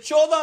14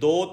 2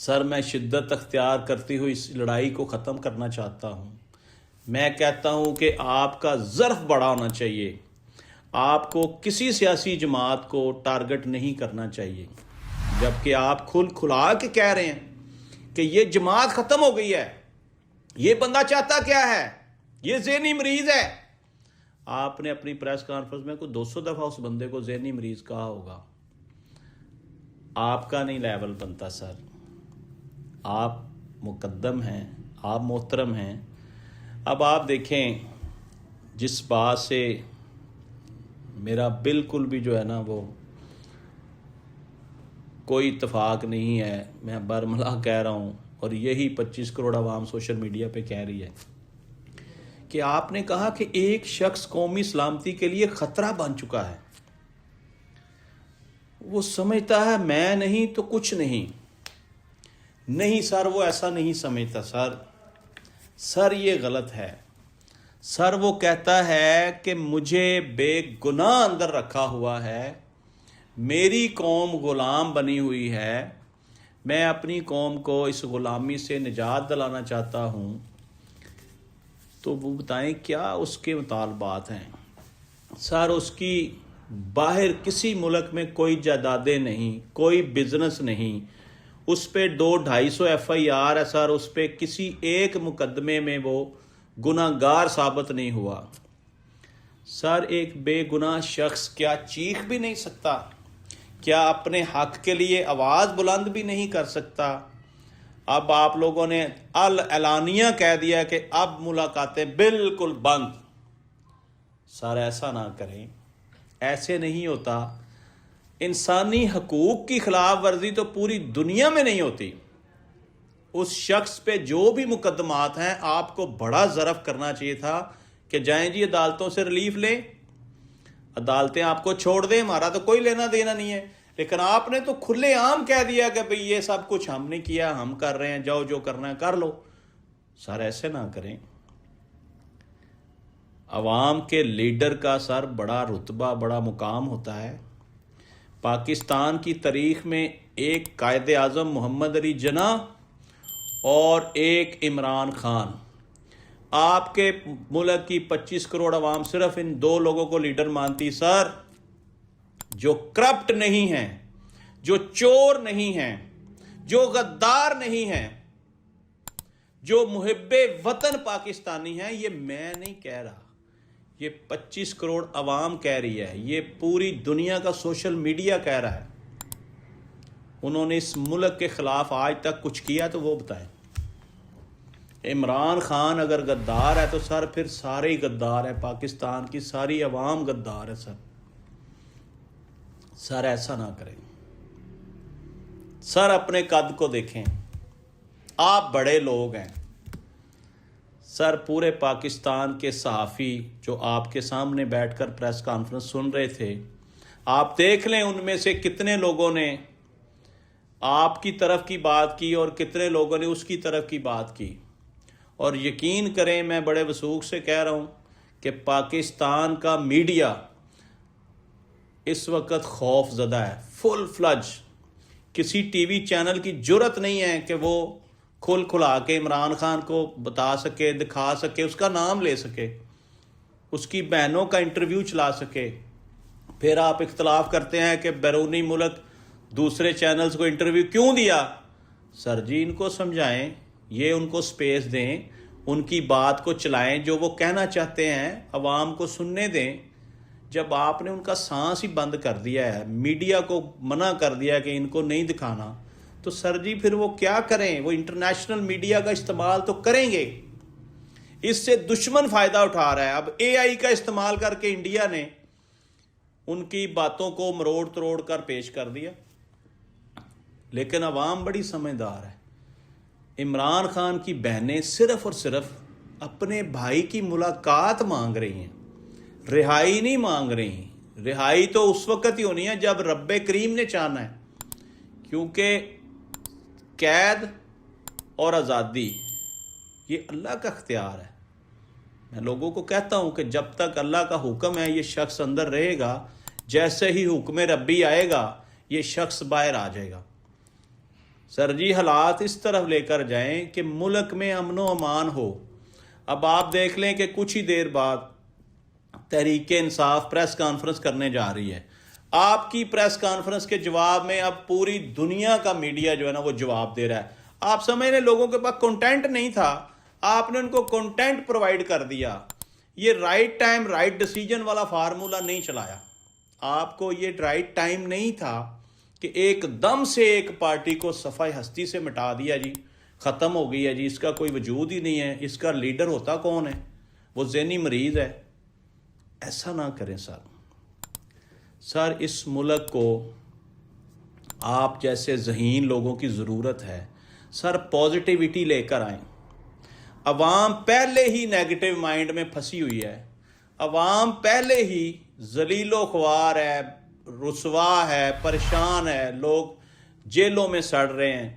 سر میں شدت اختیار کرتی ہوئی اس لڑائی کو ختم کرنا چاہتا ہوں. میں کہتا ہوں کہ آپ کا ظرف بڑا ہونا چاہیے. آپ کو کسی سیاسی جماعت کو ٹارگٹ نہیں کرنا چاہیے، جبکہ آپ کھلا کے کہہ رہے ہیں کہ یہ جماعت ختم ہو گئی ہے. یہ بندہ چاہتا کیا ہے؟ یہ ذہنی مریض ہے. آپ نے اپنی پریس کانفرنس میں کوئی 200 دفعہ اس بندے کو ذہنی مریض کہا ہوگا. آپ کا نہیں لیول بنتا سر. آپ مقدم ہیں، آپ محترم ہیں. اب آپ دیکھیں، جس بات سے میرا بالکل بھی جو ہے نا وہ کوئی اتفاق نہیں ہے، میں برملا کہہ رہا ہوں، اور یہی 25 کروڑ عوام سوشل میڈیا پہ کہہ رہی ہے کہ آپ نے کہا کہ ایک شخص قومی سلامتی کے لیے خطرہ بن چکا ہے. وہ سمجھتا ہے میں نہیں تو کچھ نہیں. نہیں سر، وہ ایسا نہیں سمجھتا سر یہ غلط ہے. سر وہ کہتا ہے کہ مجھے بے گناہ اندر رکھا ہوا ہے، میری قوم غلام بنی ہوئی ہے، میں اپنی قوم کو اس غلامی سے نجات دلانا چاہتا ہوں. تو وہ بتائیں کیا اس کے مطالبات ہیں؟ سر اس کی باہر کسی ملک میں کوئی جائیدادیں نہیں، کوئی بزنس نہیں. اس پہ 200-250 FIR ہے سر. اس پہ کسی ایک مقدمے میں وہ گناہ گار ثابت نہیں ہوا. سر ایک بے گناہ شخص کیا چیخ بھی نہیں سکتا؟ کیا اپنے حق کے لیے آواز بلند بھی نہیں کر سکتا؟ اب آپ لوگوں نے اعلانیہ کہہ دیا کہ اب ملاقاتیں بالکل بند. سر ایسا نہ کریں، ایسے نہیں ہوتا. انسانی حقوق کی خلاف ورزی تو پوری دنیا میں نہیں ہوتی. اس شخص پہ جو بھی مقدمات ہیں آپ کو بڑا ظرف کرنا چاہیے تھا کہ جائیں جی عدالتوں سے ریلیف لیں، عدالتیں آپ کو چھوڑ دیں، ہمارا تو کوئی لینا دینا نہیں ہے. لیکن آپ نے تو کھلے عام کہہ دیا کہ بھئی یہ سب کچھ ہم نے کیا، ہم کر رہے ہیں، جاؤ جو کرنا ہے کر لو. سر ایسے نہ کریں. عوام کے لیڈر کا سر بڑا رتبہ، بڑا مقام ہوتا ہے. پاکستان کی تاریخ میں ایک قائد اعظم محمد علی جناح اور ایک عمران خان. آپ کے ملک کی 25 کروڑ عوام صرف ان 2 لوگوں کو لیڈر مانتی سر، جو کرپٹ نہیں ہیں، جو چور نہیں ہیں، جو غدار نہیں ہیں، جو محب وطن پاکستانی ہیں. یہ میں نہیں کہہ رہا، یہ 25 کروڑ عوام کہہ رہی ہے، یہ پوری دنیا کا سوشل میڈیا کہہ رہا ہے. انہوں نے اس ملک کے خلاف آج تک کچھ کیا تو وہ بتائیں. عمران خان اگر غدار ہے تو سر پھر سارے ہی غدار ہے، پاکستان کی ساری عوام غدار ہے سر. سر ایسا نہ کریں. سر اپنے قد کو دیکھیں، آپ بڑے لوگ ہیں. سر پورے پاکستان کے صحافی جو آپ کے سامنے بیٹھ کر پریس کانفرنس سن رہے تھے، آپ دیکھ لیں ان میں سے کتنے لوگوں نے آپ کی طرف کی بات کی اور کتنے لوگوں نے اس کی طرف کی بات کی. اور یقین کریں، میں بڑے وثوق سے کہہ رہا ہوں کہ پاکستان کا میڈیا اس وقت خوف زدہ ہے، فل فلج. کسی ٹی وی چینل کی جرت نہیں ہے کہ وہ کھلا کے عمران خان کو بتا سکے، دکھا سکے، اس کا نام لے سکے، اس کی بہنوں کا انٹرویو چلا سکے. پھر آپ اختلاف کرتے ہیں کہ بیرونی ملک دوسرے چینلز کو انٹرویو کیوں دیا. سر جی ان کو سمجھائیں، یہ ان کو سپیس دیں، ان کی بات کو چلائیں، جو وہ کہنا چاہتے ہیں عوام کو سننے دیں. جب آپ نے ان کا سانس ہی بند کر دیا ہے، میڈیا کو منع کر دیا کہ ان کو نہیں دکھانا، تو سر جی پھر وہ کیا کریں؟ وہ انٹرنیشنل میڈیا کا استعمال تو کریں گے. اس سے دشمن فائدہ اٹھا رہا ہے. اب AI کا استعمال کر کے انڈیا نے ان کی باتوں کو مروڑ تروڑ کر پیش کر دیا. لیکن عوام بڑی سمجھدار ہے. عمران خان کی بہنیں صرف اور صرف اپنے بھائی کی ملاقات مانگ رہی ہیں، رہائی نہیں مانگ رہی ہیں. رہائی تو اس وقت ہی ہونی ہے جب رب کریم نے چاہنا ہے، کیونکہ قید اور آزادی یہ اللہ کا اختیار ہے. میں لوگوں کو کہتا ہوں کہ جب تک اللہ کا حکم ہے یہ شخص اندر رہے گا، جیسے ہی حکم ربی آئے گا یہ شخص باہر آ جائے گا. سر جی حالات اس طرف لے کر جائیں کہ ملک میں امن و امان ہو۔ اب آپ دیکھ لیں کہ کچھ ہی دیر بعد تحریک انصاف پریس کانفرنس کرنے جا رہی ہے۔ آپ کی پریس کانفرنس کے جواب میں اب پوری دنیا کا میڈیا جو ہے نا وہ جواب دے رہا ہے۔ آپ سمجھ رہے لوگوں کے پاس کنٹینٹ نہیں تھا، آپ نے ان کو کنٹینٹ پرووائڈ کر دیا۔ یہ رائٹ ٹائم رائٹ ڈیسیجن والا فارمولہ نہیں چلایا۔ آپ کو یہ رائٹ ٹائم نہیں تھا کہ ایک دم سے ایک پارٹی کو صفحہ ہستی سے مٹا دیا جی، ختم ہو گئی ہے جی، اس کا کوئی وجود ہی نہیں ہے، اس کا لیڈر ہوتا کون ہے، وہ ذہنی مریض ہے۔ ایسا نہ کریں سر اس ملک کو آپ جیسے ذہین لوگوں کی ضرورت ہے۔ سر پازیٹیوٹی لے کر آئیں۔ عوام پہلے ہی نیگیٹو مائنڈ میں پھنسی ہوئی ہے، عوام پہلے ہی ذلیل و خوار ہے، رسوا ہے، پریشان ہے، لوگ جیلوں میں سڑ رہے ہیں،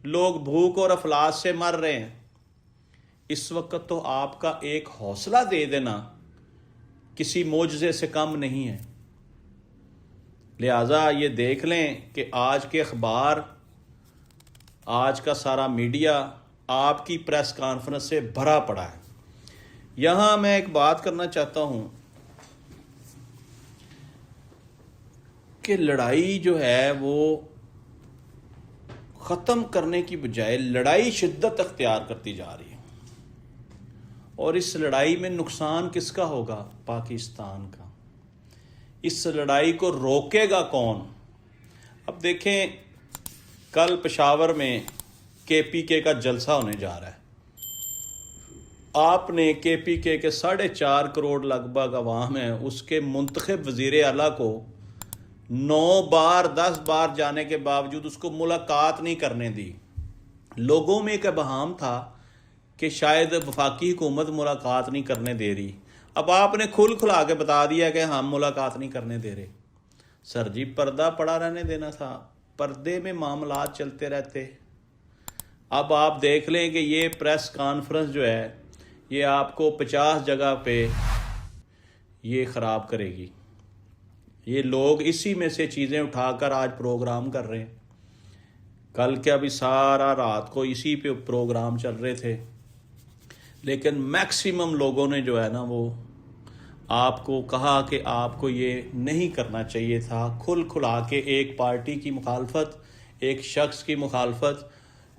لوگ بھوک اور افلاس سے مر رہے ہیں۔ اس وقت تو آپ کا ایک حوصلہ دے دینا کسی معجزے سے کم نہیں ہے۔ لہٰذا یہ دیکھ لیں کہ آج کے اخبار، آج کا سارا میڈیا آپ کی پریس کانفرنس سے بھرا پڑا ہے۔ یہاں میں ایک بات کرنا چاہتا ہوں کہ لڑائی جو ہے وہ ختم کرنے کی بجائے لڑائی شدت اختیار کرتی جا رہی ہے، اور اس لڑائی میں نقصان کس کا ہوگا؟ پاکستان کا۔ اس لڑائی کو روکے گا کون؟ اب دیکھیں کل پشاور میں KPK کا جلسہ ہونے جا رہا ہے۔ آپ نے KPK کے 4.5 کروڑ لگ بھگ عوام ہے، اس کے منتخب وزیر اعلیٰ کو 9 بار 10 بار جانے کے باوجود اس کو ملاقات نہیں کرنے دی۔ لوگوں میں ایک ابہام تھا کہ شاید وفاقی حکومت ملاقات نہیں کرنے دے رہی۔ اب آپ نے کھلا کے بتا دیا کہ ہم ملاقات نہیں کرنے دے رہے۔ سر جی پردہ پڑا رہنے دینا تھا، پردے میں معاملات چلتے رہتے۔ اب آپ دیکھ لیں کہ یہ پریس کانفرنس جو ہے یہ آپ کو 50 جگہ پہ یہ خراب کرے گی۔ یہ لوگ اسی میں سے چیزیں اٹھا کر آج پروگرام کر رہے ہیں۔ کل کیا بھی سارا رات کو اسی پہ پروگرام چل رہے تھے، لیکن میکسیمم لوگوں نے جو ہے نا وہ آپ کو کہا کہ آپ کو یہ نہیں کرنا چاہیے تھا۔ کھلا کے ایک پارٹی کی مخالفت، ایک شخص کی مخالفت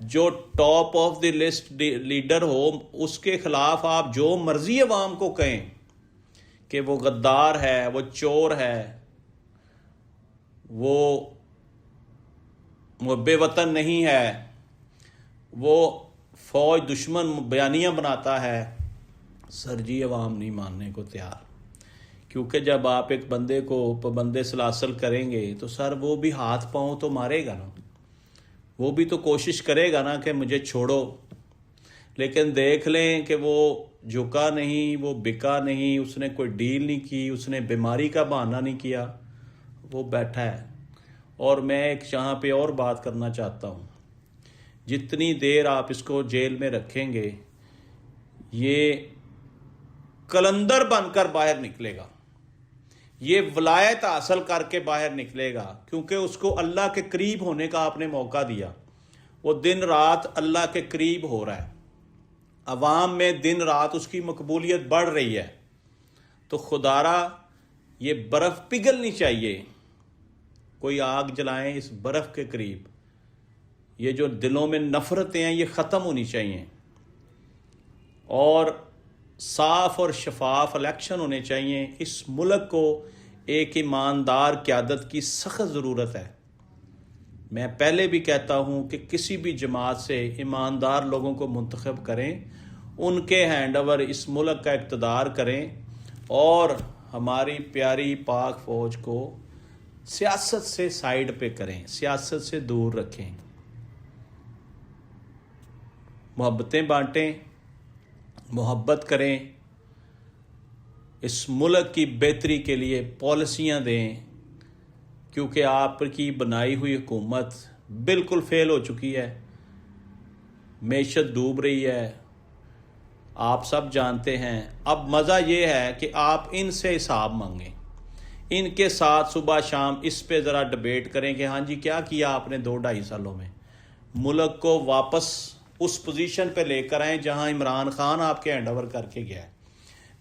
جو top of the list leader ہو، اس کے خلاف آپ جو مرضی عوام کو کہیں کہ وہ غدار ہے، وہ چور ہے، وہ بے وطن نہیں ہے، وہ فوج دشمن بیانیاں بناتا ہے، سر جی عوام نہیں ماننے کو تیار۔ کیونکہ جب آپ ایک بندے کو پابند سلاسل کریں گے تو سر وہ بھی ہاتھ پاؤں تو مارے گا نا، وہ بھی تو کوشش کرے گا نا کہ مجھے چھوڑو۔ لیکن دیکھ لیں کہ وہ جھکا نہیں، وہ بکا نہیں، اس نے کوئی ڈیل نہیں کی، اس نے بیماری کا بہانہ نہیں کیا، وہ بیٹھا ہے۔ اور میں ایک یہاں پہ اور بات کرنا چاہتا ہوں، جتنی دیر آپ اس کو جیل میں رکھیں گے یہ قلندر بن کر باہر نکلے گا، یہ ولایت حاصل کر کے باہر نکلے گا، کیونکہ اس کو اللہ کے قریب ہونے کا آپ نے موقع دیا۔ وہ دن رات اللہ کے قریب ہو رہا ہے، عوام میں دن رات اس کی مقبولیت بڑھ رہی ہے۔ تو خدارا یہ برف پگھلنی چاہیے، کوئی آگ جلائیں اس برف کے قریب۔ یہ جو دلوں میں نفرتیں ہیں یہ ختم ہونی چاہیے، اور صاف اور شفاف الیکشن ہونے چاہیے۔ اس ملک کو ایک ایماندار قیادت کی سخت ضرورت ہے۔ میں پہلے بھی کہتا ہوں کہ کسی بھی جماعت سے ایماندار لوگوں کو منتخب کریں، ان کے ہینڈ اوور اس ملک کا اقتدار کریں، اور ہماری پیاری پاک فوج کو سیاست سے سائیڈ پہ کریں، سیاست سے دور رکھیں، محبتیں بانٹیں، محبت کریں، اس ملک کی بہتری کے لیے پالیسیاں دیں، کیونکہ آپ کی بنائی ہوئی حکومت بالکل فیل ہو چکی ہے، معیشت ڈوب رہی ہے، آپ سب جانتے ہیں۔ اب مزہ یہ ہے کہ آپ ان سے حساب مانگیں، ان کے ساتھ صبح شام اس پہ ذرا ڈیبیٹ کریں کہ ہاں جی کیا کیا آپ نے 2-2.5 سالوں میں۔ ملک کو واپس اس پوزیشن پہ لے کر آئیں جہاں عمران خان آپ کے ہینڈ اوور کر کے گیا ہے.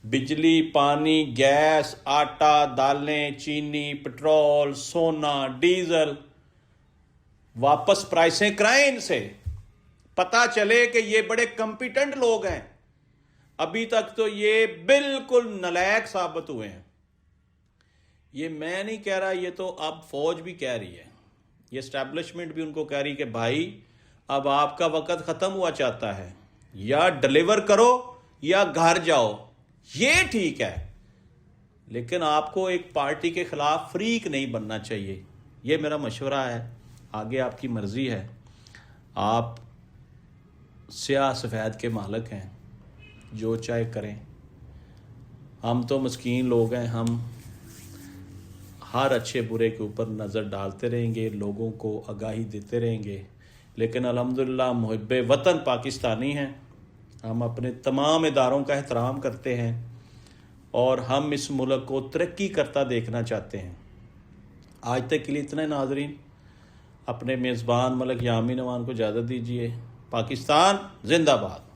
بجلی، پانی، گیس، آٹا، دالیں، چینی، پٹرول، سونا، ڈیزل، واپس پرائسیں کرائیں ان سے. پتہ چلے کہ یہ بڑے کمپیٹنٹ لوگ ہیں. ابھی تک تو یہ بالکل نالائق ثابت ہوئے ہیں. یہ میں نہیں کہہ رہا، یہ تو اب فوج بھی کہہ رہی ہے، یہ اسٹیبلشمنٹ بھی ان کو کہہ رہی کہ بھائی اب آپ کا وقت ختم ہوا چاہتا ہے، یا ڈلیور کرو یا گھر جاؤ. یہ ٹھیک ہے، لیکن آپ کو ایک پارٹی کے خلاف فریق نہیں بننا چاہیے. یہ میرا مشورہ ہے. آگے آپ کی مرضی ہے، آپ سیاہ سفید کے مالک ہیں، جو چاہے کریں. ہم تو مسکین لوگ ہیں، ہم ہر اچھے برے کے اوپر نظر ڈالتے رہیں گے، لوگوں کو آگاہی دیتے رہیں گے. لیکن الحمدللہ محب وطن پاکستانی ہیں، ہم اپنے تمام اداروں کا احترام کرتے ہیں اور ہم اس ملک کو ترقی کرتا دیکھنا چاہتے ہیں. آج تک کے لیے اتنا ہی ناظرین. اپنے میزبان ملک یامین امان کو اجازت دیجیے. پاکستان زندہ باد.